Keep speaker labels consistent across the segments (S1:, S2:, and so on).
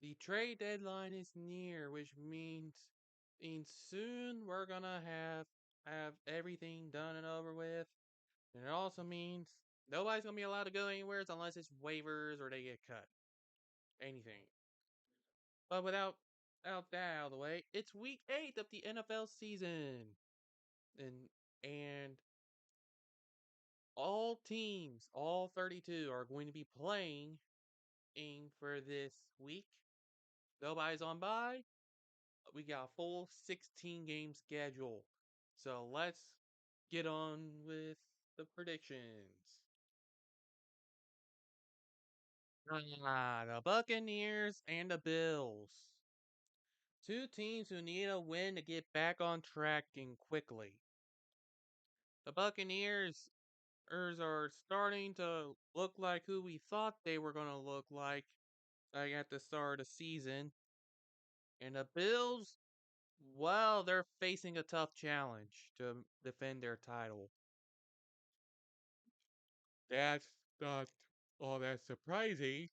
S1: The trade deadline is near, which means soon we're gonna have everything done and over with. And it also means nobody's gonna be allowed to go anywhere unless it's waivers or they get cut. Anything. But without that out of the way, it's week 8 of the NFL season. And all teams, all 32, are going to be playing for this week. Nobody's on bye. We got a full 16 game schedule. So let's get on with the predictions. The Buccaneers and the Bills. Two teams who need a win to get back on track and quickly. The Buccaneers are starting to look like who we thought they were going to look like at the start of the season. And the Bills, well, they're facing a tough challenge to defend their title. That's not all that surprising.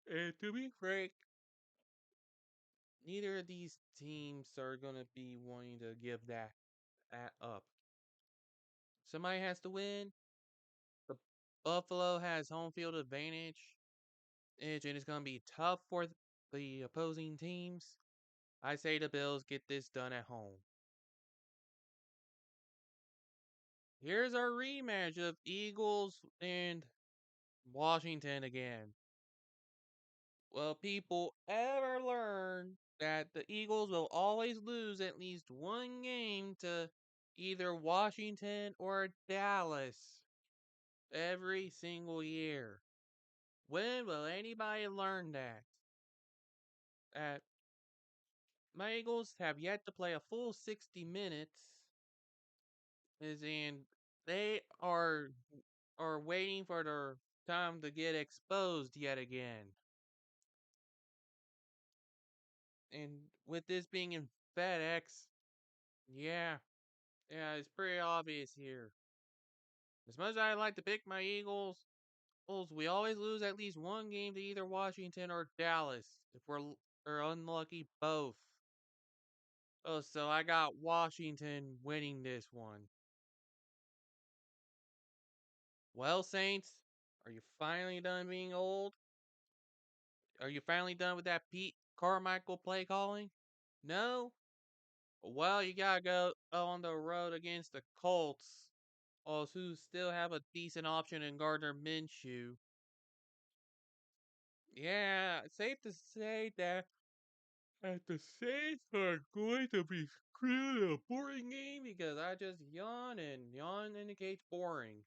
S1: And to be frank, neither of these teams are going to be wanting to give that up. Somebody has to win. The Buffalo has home field advantage, and it's going to be tough for the opposing teams. I say the Bills get this done at home. Here's our rematch of Eagles and Washington again. Will people ever learn that the Eagles will always lose at least one game to either Washington or Dallas every single year? When will anybody learn that? That my Eagles have yet to play a full 60 minutes, as in they are waiting for their time to get exposed yet again. And with this being in FedEx, yeah, yeah, it's pretty obvious here. As much as I like to pick my Eagles, we always lose at least one game to either Washington or Dallas. If we're unlucky both. Oh, so I got Washington winning this one. Well, Saints, are you finally done being old? Are you finally done with that Pete Carmichael play calling? No? Well, you gotta go on the road against the Colts, who still have a decent option in Gardner Minshew. Yeah, it's safe to say that the Saints are going to be screwed a boring game because I just yawn and yawn indicates boring.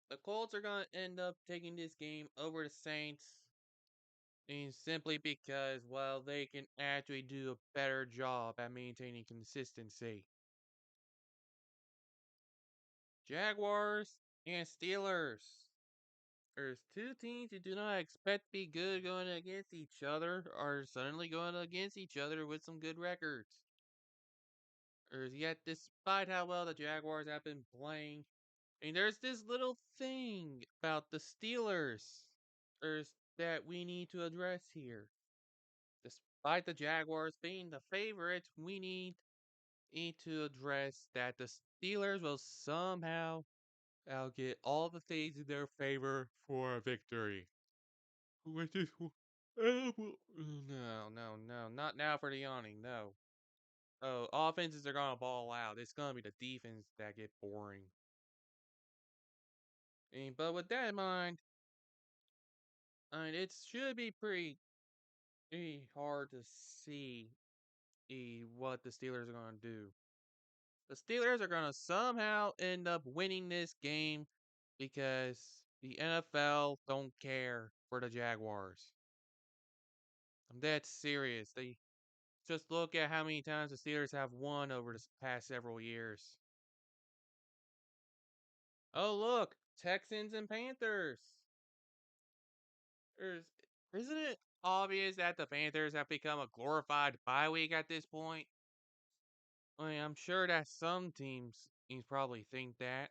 S1: The Colts are going to end up taking this game over the Saints, and simply because, well, they can actually do a better job at maintaining consistency. Jaguars and Steelers. There's two teams you do not expect to be good going against each other are suddenly going against each other with some good records. Yet, despite how well the Jaguars have been playing, and there's this little thing about the Steelers that we need to address here. Despite the Jaguars being the favorites, we need to address that the Steelers will somehow get all the things in their favor for a victory. Which is, no, not now for the yawning, no. Oh, offenses are gonna ball out. It's gonna be the defense that get boring. But with that in mind, it should be pretty hard to see what the Steelers are gonna do. The Steelers are gonna somehow end up winning this game because the NFL don't care for the Jaguars. I'm dead serious. They just look at how many times the Steelers have won over the past several years. Oh, look, Texans and Panthers. There's, isn't it obvious that the Panthers have become a glorified bye week at this point? I mean, I'm sure that some teams probably think that.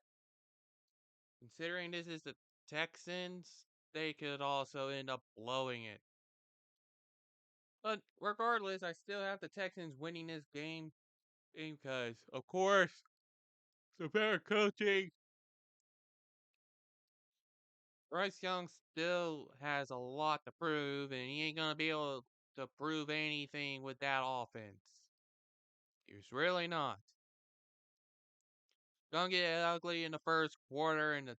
S1: Considering this is the Texans, they could also end up blowing it. But regardless, I still have the Texans winning this game because, of course, the better coaching. Bryce Young still has a lot to prove, and he ain't gonna be able to prove anything with that offense. He's really not. Gonna get ugly in the first quarter, and the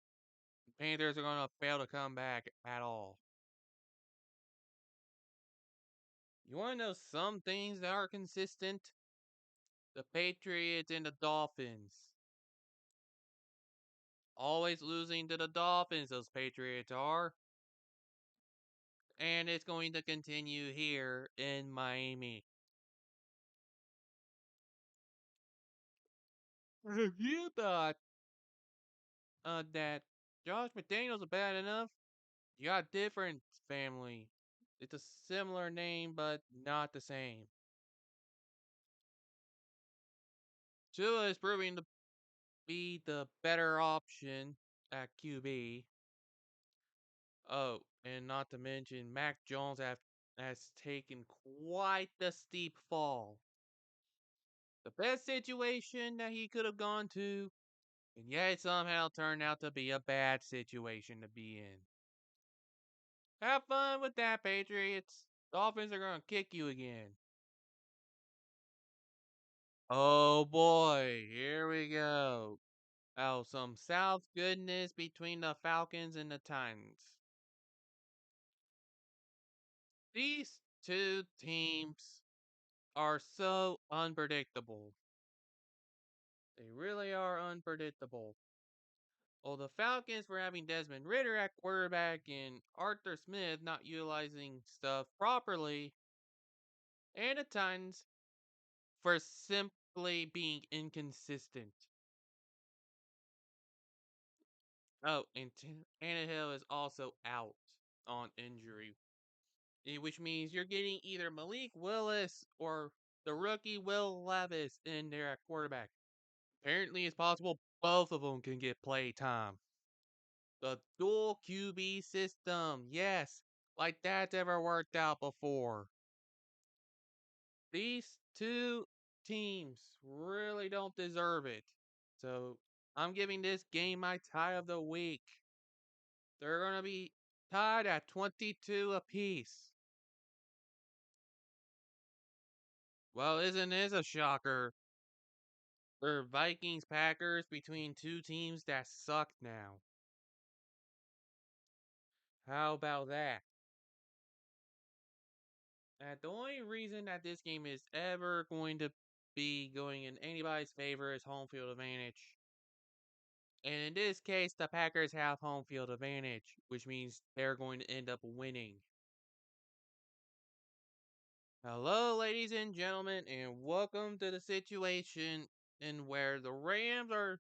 S1: Panthers are gonna fail to come back at all. You wanna know some things that are consistent? The Patriots and the Dolphins. Always losing to the Dolphins, those Patriots are. And it's going to continue here in Miami. If you thought that Josh McDaniels are bad enough, you got a different family. It's a similar name, but not the same. Tua is proving to be the better option at QB. Oh, and not to mention, Mac Jones has taken quite the steep fall. The best situation that he could have gone to, and yet it somehow turned out to be a bad situation to be in. Have fun with that, Patriots. Dolphins are going to kick you again. Oh boy, here we go. Oh, some South goodness between the Falcons and the Titans. These two teams are so unpredictable. They really are unpredictable. Well, the Falcons were having Desmond Ritter at quarterback and Arthur Smith not utilizing stuff properly, and the Titans for simply being inconsistent. Oh, and Tannehill is also out on injury, which means you're getting either Malik Willis or the rookie Will Levis in there at quarterback. Apparently, it's possible both of them can get play time. The dual QB system, yes, like that's ever worked out before. These two teams really don't deserve it. So I'm giving this game my tie of the week. They're going to be tied at 22 apiece. Well, isn't this a shocker? For Vikings Packers between two teams that suck now. How about that? The only reason that this game is ever going to be going in anybody's favor is home field advantage. And in this case, the Packers have home field advantage, which means they're going to end up winning. Hello, ladies and gentlemen, and welcome to the situation in where the Rams are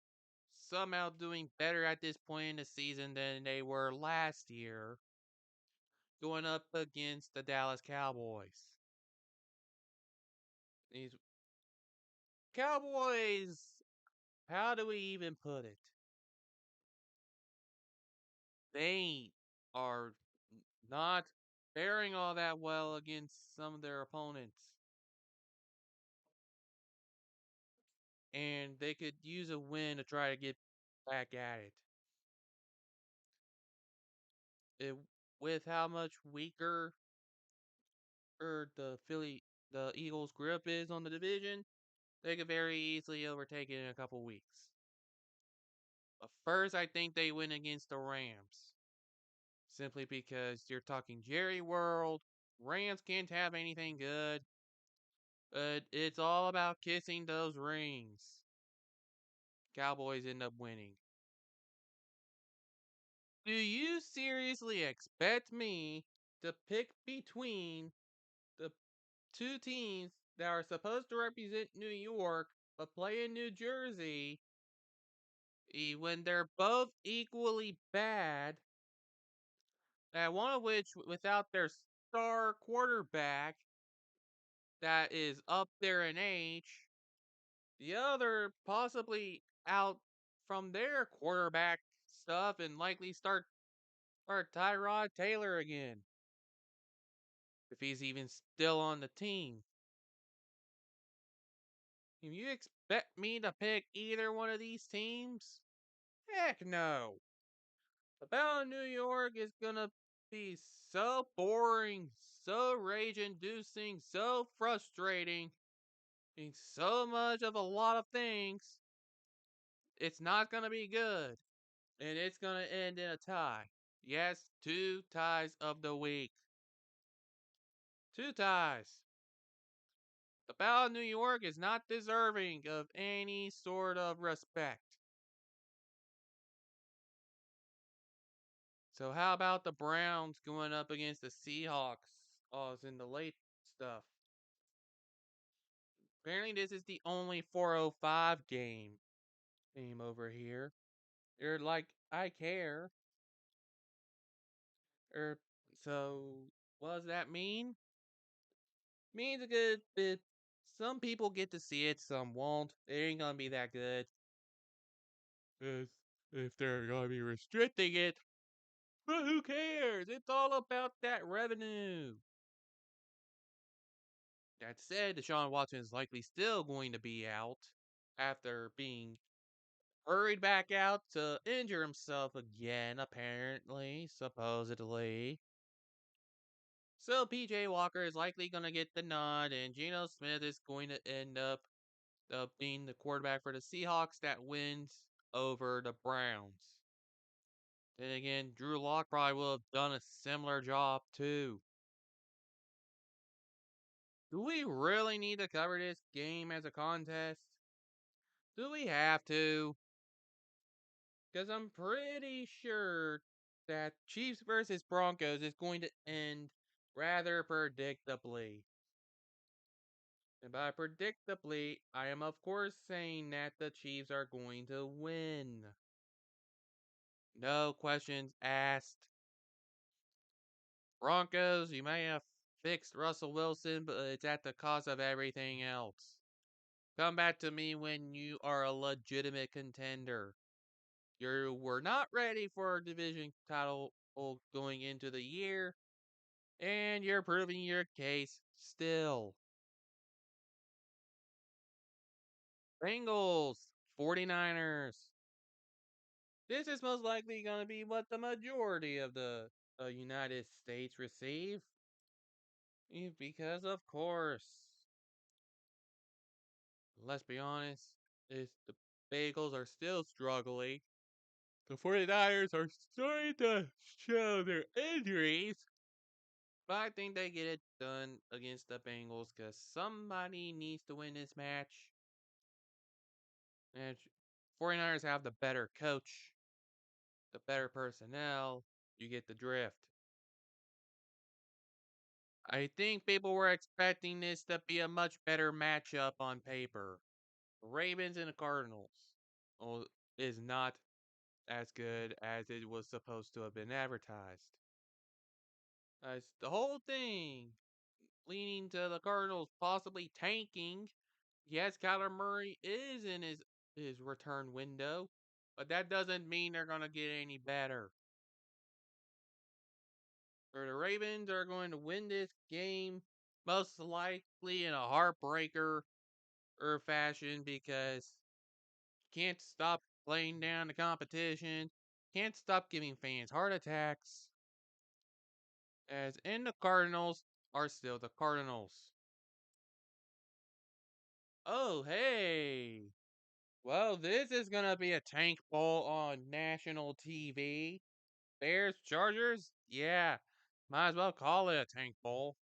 S1: somehow doing better at this point in the season than they were last year, going up against the Dallas Cowboys. These Cowboys, how do we even put it? They are not faring all that well against some of their opponents. And they could use a win to try to get back at it. it with how much weaker the Eagles' grip is on the division, they could very easily overtake it in a couple weeks. But first, I think they win against the Rams. Simply because you're talking Jerry World. Rams can't have anything good. But it's all about kissing those rings. Cowboys end up winning. Do you seriously expect me to pick between the two teams that are supposed to represent New York but play in New Jersey when they're both equally bad, and one of which without their star quarterback that is up there in age, the other possibly out from their quarterback stuff and likely start or Tyrod Taylor again, if he's even still on the team. If you expect me to pick either one of these teams? Heck no. The Battle of New York is gonna be so boring, so rage inducing, so frustrating, and so much of a lot of things. It's not gonna be good. And it's gonna end in a tie. Yes, two ties of the week. Two ties. The Battle of New York is not deserving of any sort of respect. So how about the Browns going up against the Seahawks? Oh, it's in the late stuff. Apparently this is the only 405 game over here. You're like, I care. Er, so what does that mean? Means a good bit. Some people get to see it, some won't. It ain't gonna be that good. If they're gonna be restricting it. But who cares? It's all about that revenue. That said, Deshaun Watson is likely still going to be out after being hurried back out to injure himself again, apparently, supposedly. So PJ Walker is likely going to get the nod, and Geno Smith is going to end up being the quarterback for the Seahawks that wins over the Browns. Then again, Drew Lock probably will have done a similar job too. Do we really need to cover this game as a contest? Do we have to? Because I'm pretty sure that Chiefs versus Broncos is going to end rather predictably. And by predictably, I am of course saying that the Chiefs are going to win. No questions asked. Broncos, you may have fixed Russell Wilson, but it's at the cost of everything else. Come back to me when you are a legitimate contender. You were not ready for a division title going into the year, and you're proving your case still. Bengals, 49ers. This is most likely going to be what the majority of the United States receive. Because, of course, let's be honest, if the Bengals are still struggling, the 49ers are starting to show their injuries. But I think they get it done against the Bengals because somebody needs to win this match. And 49ers have the better coach, the better personnel. You get the drift. I think people were expecting this to be a much better matchup on paper. The Ravens and the Cardinals is not as good as it was supposed to have been advertised. As the whole thing leaning to the Cardinals possibly tanking. Yes, Kyler Murray is in his return window, but that doesn't mean they're going to get any better. Or the Ravens are going to win this game most likely in a heartbreaker or fashion because you can't stop playing down the competition, can't stop giving fans heart attacks. As in the Cardinals are still the Cardinals. Oh, hey. Well, this is gonna be a tank bowl on national TV. Bears, Chargers? Yeah, might as well call it a tank bowl.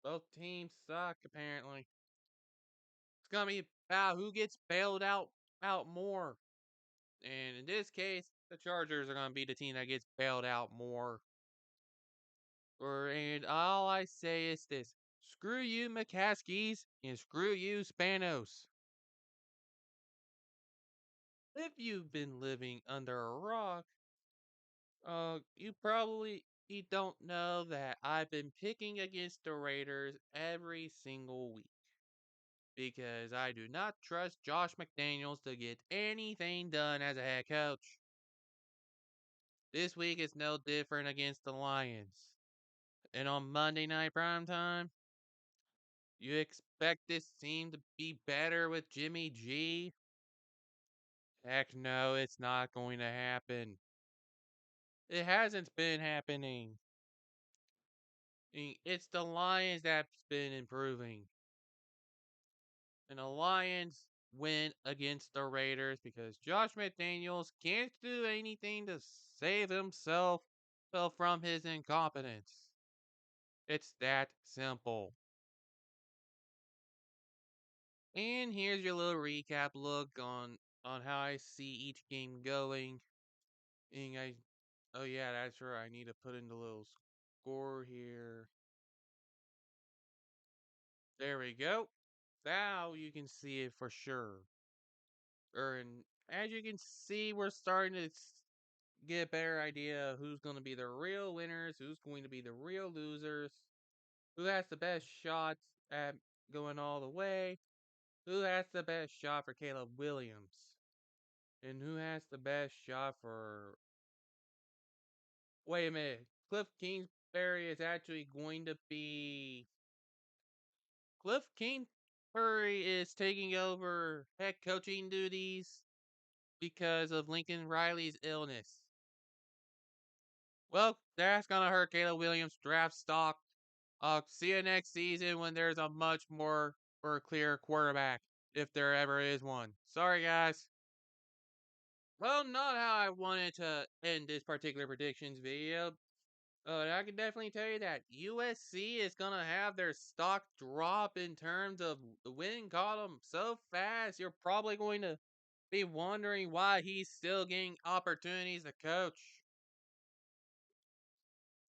S1: Both teams suck, apparently. It's gonna be about who gets bailed out more. And in this case, the Chargers are gonna be the team that gets bailed out more. And all I say is this. Screw you, McCaskies, and screw you, Spanos. If you've been living under a rock, you don't know that I've been picking against the Raiders every single week because I do not trust Josh McDaniels to get anything done as a head coach. This week is no different against the Lions. And on Monday night primetime, you expect this team to be better with Jimmy G? Heck no, it's not going to happen. It hasn't been happening. It's the Lions that's been improving. And the Lions win against the Raiders because Josh McDaniels can't do anything to save himself from his incompetence. It's that simple. And here's your little recap look on how I see each game going. And oh yeah, that's right. I need to put in the little score here. There we go. Now you can see it for sure. And as you can see, we're starting to get a better idea of who's going to be the real winners, who's going to be the real losers, who has the best shots at going all the way, who has the best shot for Caleb Williams, and who has the best shot for. Wait a minute. Cliff Kingsbury is actually going to be. Cliff Kingsbury is taking over head coaching duties because of Lincoln Riley's illness. Well, that's gonna hurt Caleb Williams' draft stock. See you next season when there's a much more or clear quarterback, if there ever is one. Sorry, guys. Well, not how I wanted to end this particular predictions video. I can definitely tell you that USC is gonna have their stock drop in terms of the win column so fast. You're probably going to be wondering why he's still getting opportunities to coach.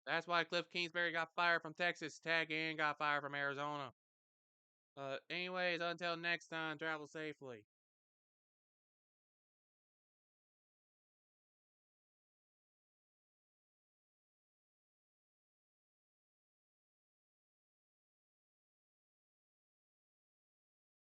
S1: That's why Cliff Kingsbury got fired from Texas Tech and got fired from Arizona. Anyways, until next time, travel safely.